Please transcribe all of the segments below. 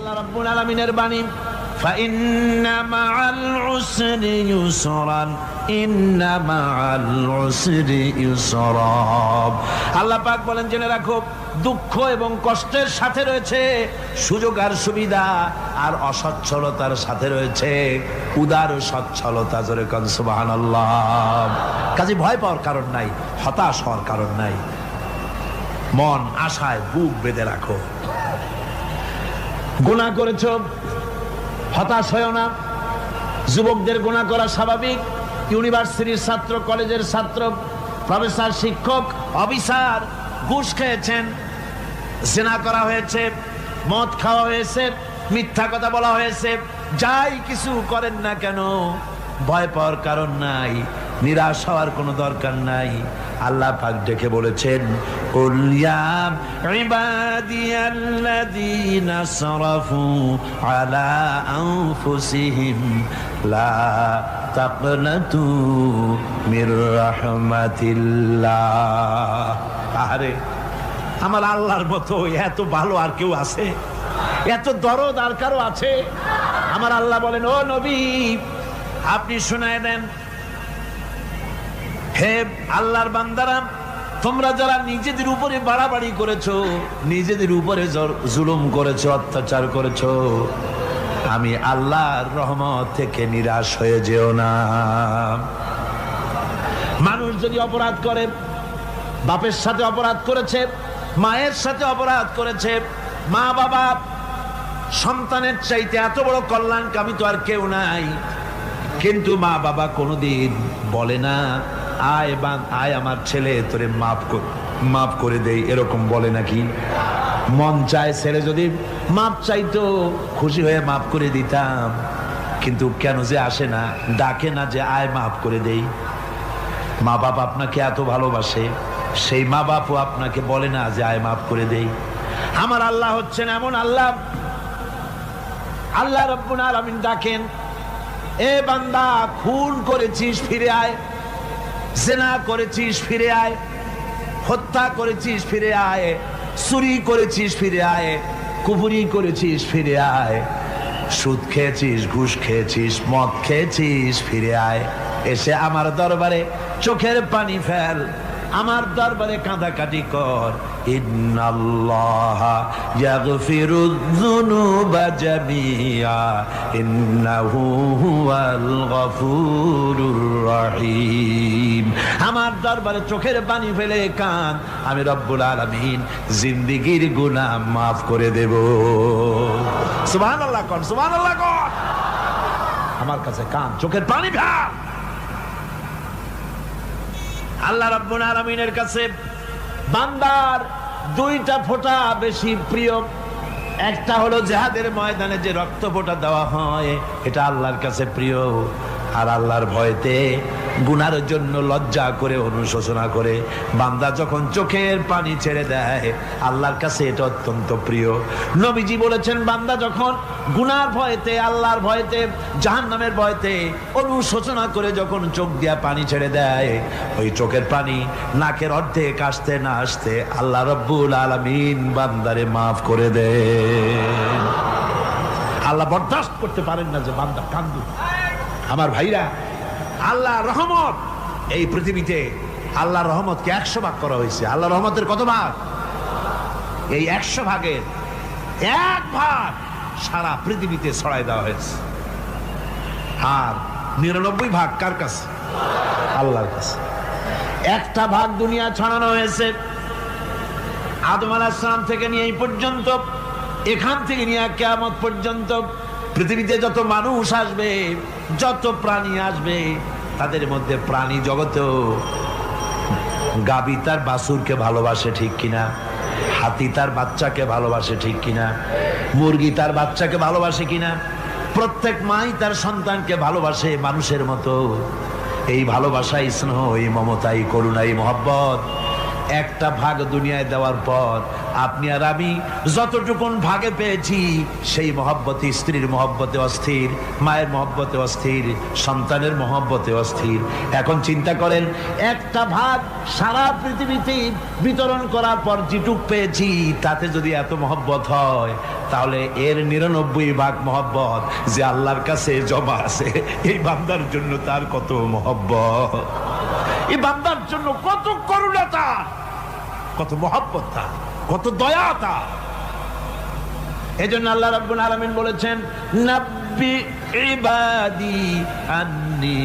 আল্লাহ রাব্বুল আলামিনের বাণী, ফাইন্না মাআল উসরি ইউসরান, ইন্না মাআল উসরি ইউসরা। আল্লাহ পাক বলেন, জেনে রাখো, দুঃখ এবং কষ্টের সাথে রয়েছে সুযোগ আর সুবিধা, আর অসচ্ছলতার সাথে রয়েছে উদার সচ্ছলতা। জোরে কোন সুবহানাল্লাহ। কাজে ভয় পাওয়ার কারণ নাই, হতাশ হওয়ার কারণ নাই। মন আশায় বুক বেঁধে রাখো। গুনাহ করেছো, হতাশ হয়েও না। যুবকদের গুনাহ করা স্বাভাবিক। ইউনিভার্সিটির ছাত্র, কলেজের ছাত্র, প্রফেসর, শিক্ষক, অফিসার ঘুষ খেয়েছেন, জিনা করা হয়েছে, মদ খাওয়া হয়েছে, মিথ্যা কথা বলা হয়েছে, যাই কিছু করেন না কেন ভয় পাওয়ার কারণ নাই, নিরাশ হওয়ার কোনো দরকার নাই। আল্লাহ পাক ডেকে বলেছেন, কুল ইয়া ইবাদিয়াল্লাযীনা আসরাফু আলা আনফুসিহিম লা তাকনাতু মির রাহমাতিল্লাহ। আরে আমার আল্লাহর মতো এত ভালো আর কেউ আছে? এত দরদ আর কারো আছে? আমার আল্লাহ বলেন, ও নবী, আপনি শুনায় দেন, হে আল্লাহর বান্দারা, তোমরা যারা নিজেদের উপরে বাড়াবাড়ি করেছো, নিজেদের উপরে জুলুম করেছো, অত্যাচার করেছো, আমি আল্লাহর রহমত থেকে নিরাশ হয়ে যেও না। মানুষ যদি অপরাধ করে, বাপের সাথে অপরাধ করেছে, মায়ের সাথে অপরাধ করেছে, মা বাবা সন্তানের চাইতে এত বড় কল্যাণকামী তো আর কেউ নাই, কিন্তু মা বাবা কোনোদিন বলে না, আয় আমার ছেলে তোরে মাফ করে দেই, এরকম বলে নাকি? মন চায় ছেলে যদি মাপ চাইতো, খুশি হয়ে মাফ করে দিতাম, কিন্তু কেন যে আসে না, ডাকে না যে আয় মাফ করে দেই। মা বাপ আপনাকে এত ভালোবাসে, সেই মা বাপও আপনাকে বলে না যে আয় মাফ করে দেই। আমার আল্লাহ হচ্ছেন এমন আল্লাহ, আল্লাহ রাব্বুল আলামিন ডাকেন, এ বান্দা, খুন করেছিস ফিরে আয়, জিনা করেছিস ফিরে আয়, হত্যা করেছিস ফিরে আয়, চুরি করেছিস ফিরে আয়, কুফরি করেছিস ফিরে আয়, সুদ খেয়েছিস, ঘুষ খেয়েছিস, মদ খেয়েছিস ফিরে আয়, এসে আমার দরবারে চোখের পানি ফেল, আমার দরবারে কাঁদাকাটি কর। ইন্নাল্লাহা ইয়াগফিরুয যুনুবা জামিআ ইন্নাহু হুয়াল গফুরুর রহিম। আমার দরবারে চোখের পানি ফেলে কান, আমি রব্বুল আলামিন জিন্দেগীর গুনাহ মাফ করে দেব। সুবহানাল্লাহ কোন, সুবহানাল্লাহ কোন। আমার কাছে কান, চোখের পানি ফেল। আল্লাহ রাব্বুল আলামিনের কাছে বান্দার দুইটা ফোঁটা বেশি প্রিয়। একটা হলো জিহাদের ময়দানে যে রক্ত ফোঁটা দেওয়া হয়, এটা আল্লাহর কাছে প্রিয়। আর আল্লাহর ভয়তে গুনার জন্য লজ্জা করে, অনুশোচনা করে বান্দা যখন চোখের পানি ছেড়ে দেয়, আল্লাহর কাছে এটা অত্যন্ত প্রিয়। নবীজি বলেছেন, বান্দা যখন গুনার ভয়তে, আল্লাহর ভয়তে, জাহান্নামের ভয়তে অনুশোচনা করে যখন চোখ দিয়া পানি ছেড়ে দেয়, ওই চোখের পানি নাকের অর্ধেক আসতে না আসতে আল্লাহ রাব্বুল আলামিন বান্দারে মাফ করে দেন। আল্লাহ বরদাস্ত করতে পারেন না যে বান্দা কান্দু। আমার ভাইরা, আল্লাহর রহমত এই পৃথিবীতে, আল্লাহর রহমতকে 100 ভাগ করা হয়েছে। আল্লাহর রহমতের কত ভাগ? এই 100 ভাগের 1 ভাগ সারা পৃথিবীতে ছড়াই দেওয়া হয়েছে। আর 99 ভাগ কার কাছে? আল্লাহর কাছে। একটা ভাগ দুনিয়া ছড়ানো হয়েছে আদম আলাইহিস সালাম থেকে নিয়ে এই পর্যন্ত, এখান থেকে নিয়ে কিয়ামত পর্যন্ত পৃথিবীতে যত মানুষ আসবে, যত প্রাণী আসবে, তাদের মধ্যে প্রাণী জগতেও গাবি তার বাছুরকে ভালোবাসে ঠিক কিনা, হাতি তার বাচ্চাকে ভালোবাসে ঠিক কিনা, মুরগি তার বাচ্চাকে ভালোবাসে কিনা, প্রত্যেক মাই তার সন্তানকে ভালোবাসে মানুষের মতো। এই ভালোবাসা, স্নেহ, এই মমতা, এই করুণা, এই মহব্বত একটা ভাগ দুনিয়ায় দেওয়ার পর আপনি আর আমি যতটুকুন ভাগে পেয়েছি সেই মহব্বতে, স্ত্রীর মহব্বতে অস্থির, মায়ের মহব্বতে অস্থির, সন্তানের মহব্বতে অস্থির। এখন চিন্তা করেন, একটা ভাগ সারা পৃথিবীতে বিতরণ করার পর যেটুক পেয়েছি তাতে যদি এত মহব্বত হয়, তাহলে এর 99 ভাগ মহব্বত যে আল্লাহর কাছে জমা আছে, এই বান্দার জন্য তার কত মহব্বত, এই বান্দার জন্য কত করুণা তার, কত মহব্বত তার, কত দয়া তার। এজন্য আল্লাহ রাব্বুল আলামিন বলেছেন, নাব্বি ইবাদি আন্নী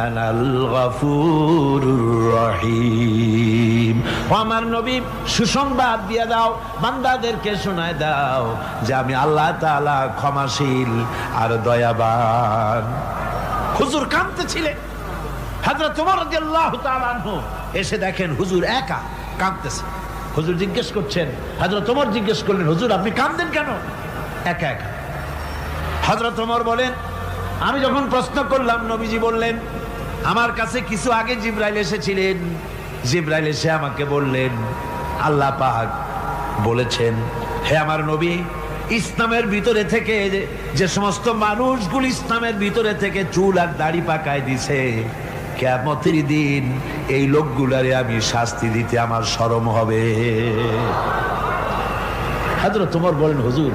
আনাল গফুরুর রহিম। ও আমার নবী, সুসংবাদ দিয়ে দাও, বান্দাদেরকে শোনায় দাও যে আমি আল্লাহ তাআলা ক্ষমাশীল আর দয়াবান। হুজুর কাঁদতেছিলেন, হযরত ওমর রাদিয়াল্লাহু তাআলা আনহু এসে দেখেন হুজুর একা কাঁদতেছে। হুজুর জিজ্ঞেস করছেন, হযরত ওমর জিজ্ঞেস করলেন, হুজুর আপনি কাঁদেন কেন একা একা? হযরত ওমর বলেন, আমি যখন প্রশ্ন করলাম নবীজি বললেন, আমার কাছে কিছু আগে জিবরাইল এসেছিলেন, জিবরাইল এসে আমাকে বললেন আল্লাহ পাক বলেছেন, হে আমার নবী, ইসলামের ভিতরে থেকে যে সমস্ত মানুষগুলো ইসলামের ভিতরে থেকে চুল আর দাড়ি পাকায় দিছে, কিয়ামতের দিন এই লোকগুলারে আমি শাস্তি দিতে আমার শরম হবে। হযরত ওমর বলেন, হুজুর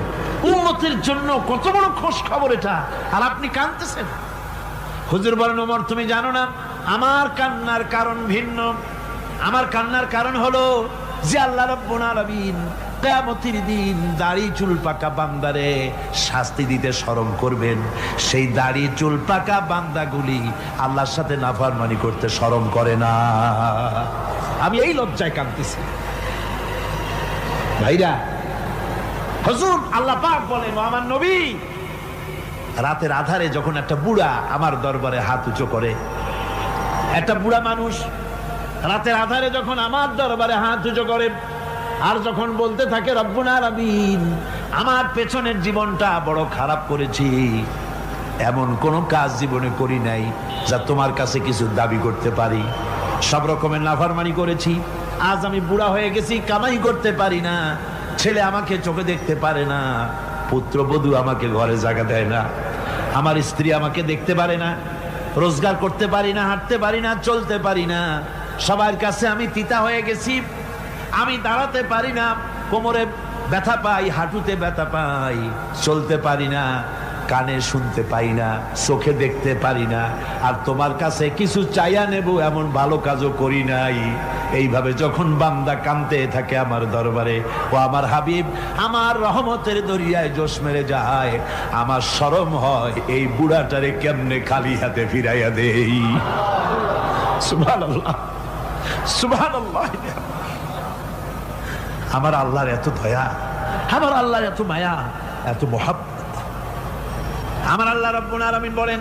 উম্মতের জন্য কত বড় খোশ খবর এটা, আর আপনি কাঁদতেছেন। হুজুর বলেন, ওমর তুমি জানো না আমার কান্নার কারণ ভিন্ন। আমার কান্নার কারণ হলো যে আল্লাহ রাব্বুল আলামিন কিয়ামতের দিন দাড়ি চুল পাকা বান্দারে শাস্তি দিতে শরম করবেন, সেই দাড়ি চুল পাকা বান্দাগুলি আল্লাহর সাথে নাফরমানি করতে শরম করে না। আমি এই লজ্জায় কাঁদতেছি। ভাইরা, হুজুর আল্লাহ পাক বলেন, আমার নবী, রাতের আধারে যখন একটা বুড়া আমার দরবারে হাত উঁচু করে, একটা বুড়া মানুষ রাতের আধারে যখন আমার দরবারে হাত উঁচু করে আর যখন বলতে থাকে, রব্বুল আলামিন আমার পেছনের জীবনটা বড় খারাপ করেছি, এমন কোন কাজ জীবনে করি নাই যা তোমার কাছে কিছু দাবি করতে পারি, সব রকমের নাফরমানি করেছি, আজ আমি বুড়া হয়ে গেছি, কামাই করতে পারি না, ছেলে আমাকে চোখে দেখতে পারে না, পুত্রবধূ আমাকে ঘরে জায়গা দেয় না, আমার স্ত্রী আমাকে দেখতে পারে না, রোজগার করতে পারি না, হাঁটতে পারি না, চলতে পারি না, সবার কাছে আমি তিতা হয়ে গেছি, আমি দাঁড়াতে পারি না, কোমরে ব্যথা পাই, হাঁটুতে ব্যথা পাই, চলতে পারি না, কানে শুনতে পাই না, চোখে দেখতে পারি না, আর তোমার কাছে কিছু চাইয়া নেব এমন ভালো কাজও করি নাই। এইভাবে যখন বান্দা কাঁদতে থাকে আমার দরবারে, ও আমার হাবিব আমার রহমতের দরিয়ায় জোশ মেরে যায়, আমার শরম হয় এই বুড়াটারে কেমনে খালি হাতে ফিরাইয়া দেই। সুবহানাল্লাহ, সুবহানাল্লাহ। আমার আল্লাহর এত দয়া, আমার আল্লাহর এত মায়া, এত মহব্বত। আমার আল্লাহ রাব্বুল আলামিন বলেন,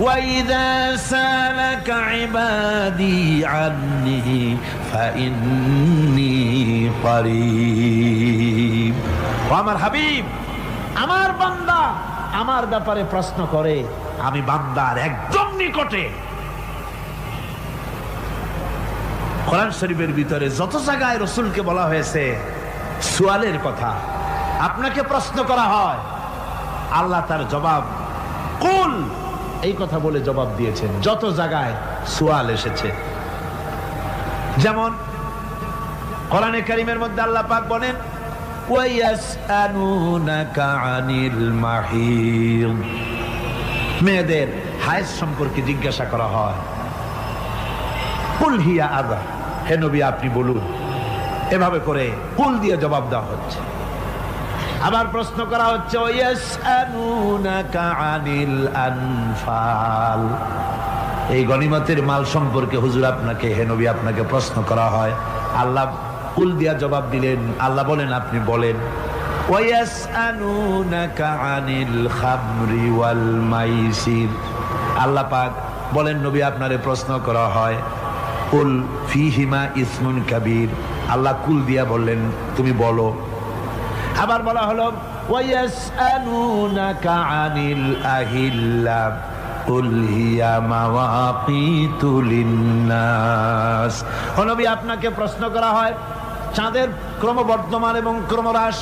وَإِذَا سَأَلَكَ عِبَادِي عَنِّي فَإِنِّي قَرِيبٌ। আমার হাবিব, আমার বান্দা আমার ব্যাপারে প্রশ্ন করে, আমি বান্দার একদম নিকটে। কোরআন শরীফের ভিতরে যত জায়গায় রাসূলকে বলা হয়েছে সুয়ালের কথা, আপনাকে প্রশ্ন করা হয়, আল্লাহ তার জবাব কুল এই কথা বলে জবাব দিয়েছেন। যত জায়গায় সুয়াল এসেছে, যেমন কোরআনে কারীমের মধ্যে আল্লাহ পাক বলেন, ওয়ায়াসআলুনাকা আনিল মাহিদ, মেয়েদের হায়েজ সম্পর্কে জিজ্ঞাসা করা হয়, কুল হিয়া আযা, হে নবী আপনি বলুন। এভাবে করে কুল দিয়ে জবাব দেওয়া হচ্ছে। আবার প্রশ্ন করা হচ্ছে, ওয়ায়াসআলুনাকা আনিল আনফাল, এই গনিমতের মাল সম্পর্কে হুজুর আপনাকে, হে নবী আপনাকে প্রশ্ন করা হয়। আল্লাহ কুল দিয়া জবাব দিলেন, আল্লাহ বলেন আপনি বলেন। ওয়ায়াসআলুনাকা আনিল খামরি ওয়াল মাইসির, আল্লাহ পাক বলেন নবী আপনারে প্রশ্ন করা হয়, কুল ফীহিমা ইসমুন কাবীর, আল্লাহ কুল দিয়া বললেন তুমি বলো। আবার বলা হলো, ওয়ায়াসআলুনাকা আনিল আহিল্লা কুল হিয়া মাওয়াকিতু লিন্নাস, ও নবী আপনাকে প্রশ্ন করা হয় চাঁদের ক্রমবর্ধমান এবং ক্রমহ্রাস,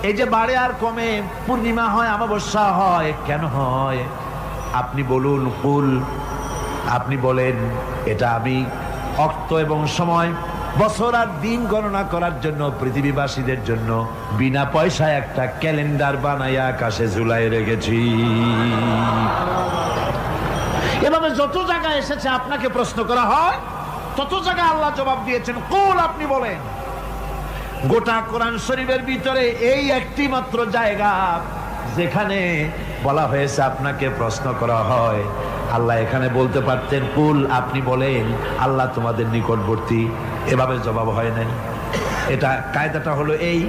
এই যে বাড়ে আর কমে, পূর্ণিমা হয় অমাবস্যা হয়, কেন হয় আপনি বলুন। কুল, আপনি বলেন। এটা আমি অক্ত এবং সময়, বছর আর দিন গণনা করার জন্য পৃথিবীবাসীদের জন্য বিনা পয়সায় একটা ক্যালেন্ডার বানাইয়া আকাশে ঝুলাই রেখেছি। এভাবে যত জায়গায় এসেছে আপনাকে প্রশ্ন করা হয়, তত জায়গায় আল্লাহ জবাব দিয়েছেন কুল, আপনি বলেন। গোটা কোরআন শরীফের ভিতরে এই একটি মাত্র জায়গা যেখানে বলা হয়েছে আপনাকে প্রশ্ন করা হয়। আল্লাহ এখানে বলতে পারতেন কুল, আপনি বলেন, আল্লাহ তোমাদের নিকটবর্তী, এভাবে জবাব হয় নাই। এটা কায়দাটা হলো এই